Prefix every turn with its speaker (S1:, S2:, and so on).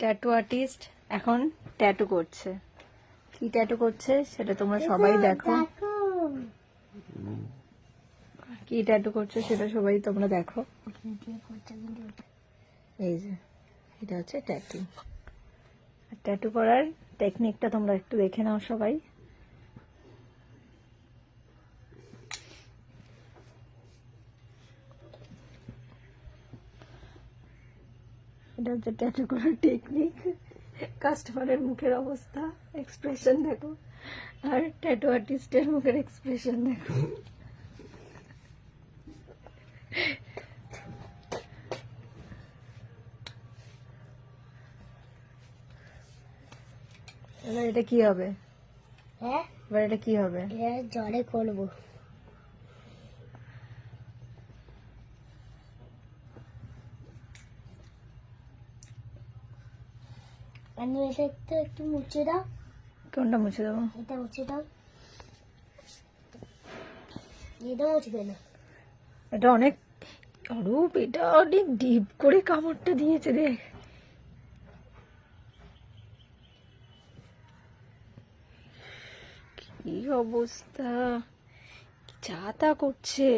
S1: Tattoo artist এখন tattoo করছে। কি ট্যাটু করছে সেটা তোমরা সবাই দেখো। কি ট্যাটু করছে সেটা সবাই তোমরা দেখো। এই যে এটা হচ্ছে ট্যাটু। ট্যাটু করার টেকনিকটা তোমরা একটু দেখে নাও সবাই। এটা হচ্ছে ট্যাটু করার টেকনিক। কাস্টমারের মুখের অবস্থা, এক্সপ্রেশন দেখো, আর ট্যাটু আর্টিস্টের মুখের এক্সপ্রেশন দেখো। এবার এটা কি হবে?
S2: হ্যাঁ,
S1: এবার এটা কি হবে?
S2: এটা জলে করবো। আমি এটা একটু মুছে দাও।
S1: কোনটা মুছে দেবো?
S2: এটা মুছে দাও। এটা মুছে দে না।
S1: এটা অনেক অরূপ, এটা অনেক ডিপ করে কামড়টা দিয়েছে দেখ। কি অবস্থা, যা তা করছে।